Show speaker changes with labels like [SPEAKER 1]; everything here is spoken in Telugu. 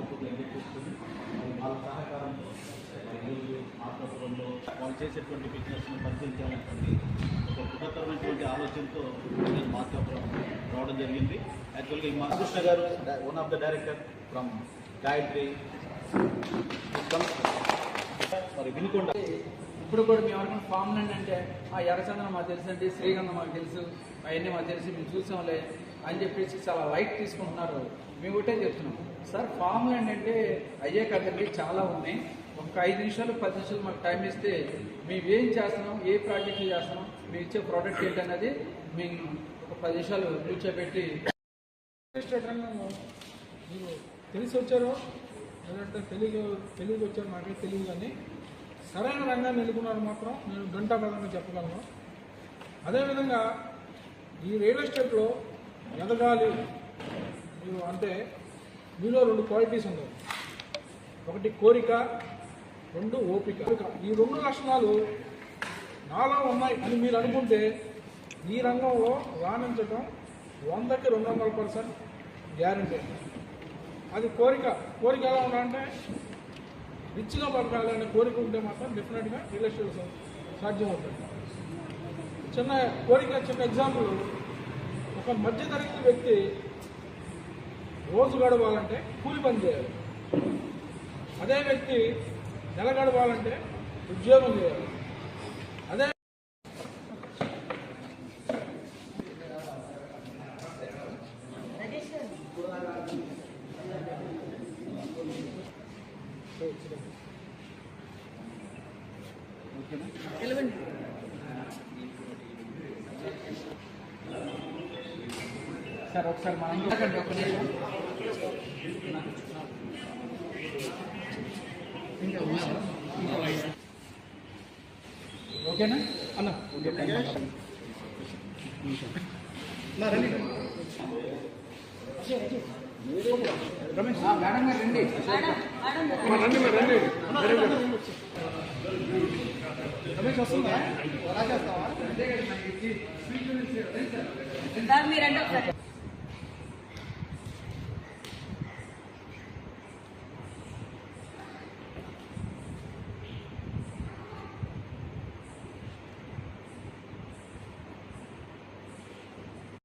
[SPEAKER 1] అవుట్పుట్లు ఎదురు చూస్తుంది. వాళ్ళ సహకారంతో ఈరోజు ఆత్మపురంలో వాళ్ళు చేసేటువంటి బిజినెస్ను పరిశీలించాలనేటువంటి ఒక బృహత్తరమైనటువంటి ఆలోచనతో నేను మార్కాపురం రావడం జరిగింది. యాక్చువల్గా ఈ కృష్ణ గారు one of the director from Gayatri మరి వినుకొండ.
[SPEAKER 2] ఇప్పుడు కూడా మేము అనుకున్న ఫామ్ ల్యాండ్ అంటే ఆ ఎర్రచందనం మాకు తెలుసు అండి, శ్రీగంధం మాకు తెలుసు, అవన్నీ మాకు తెలిసి మేము చూసాంలే అని చెప్పేసి చాలా లైట్ తీసుకుంటున్నారు. మేము ఒకటే చెప్తున్నాం సార్, ఫామ్ ల్యాండ్ అంటే అయ్యే కదండి, చాలా ఉన్నాయి. ఒక 5 నిమిషాలు 10 నిమిషాలు మాకు టైం ఇస్తే మేము ఏం చేస్తున్నాం, ఏ ప్రాజెక్టులు చేస్తున్నాం, మేము ఇచ్చే ప్రోడక్ట్ ఏంటన్నది మేము ఒక 10 నిమిషాలు కూర్చోబెట్టి
[SPEAKER 3] రంగంలో మీరు తెలిసి వచ్చారో లేదంటే తెలియదు వచ్చారో నాకే తెలియదు, కానీ సరైన రంగాన్ని ఎన్నుకున్నారు మాత్రం నేను గంటాపరంగా చెప్పగలను. అదేవిధంగా ఈ రియల్ ఎస్టేట్లో ఎదగాలి మీరు అంటే మీలో 2 క్వాలిటీస్ ఉన్నాయి. ఒకటి కోరిక, 2 ఓపిక. ఈ 2 లక్షణాలు నాలో ఉన్నాయి అని మీరు అనుకుంటే ఈ రంగంలో రాణించడం 100కి 200% గ్యారంటీ. అది కోరిక ఎలా ఉండాలంటే రిచ్గా బతకాలి అనే కోరిక ఉంటే మాత్రం డెఫినెట్గా రియల్ ఎస్టేట్ సాధ్యం అవుతుంది. చిన్న ఎగ్జాంపుల్, ఒక మధ్యతరగతి వ్యక్తి రోజు గడవాలంటే కూలి పని చేయాలి. అదే వ్యక్తి నెల గడవాలంటే ఉద్యోగం చేయాలి. అదే
[SPEAKER 2] సార్ ఒకసారి మా అందరూ ఒక నిమిషం ఓకేనా అన్న రమేష్ మేడం గారు రండి. రమేష్ వస్తుందా?
[SPEAKER 4] మీరంటే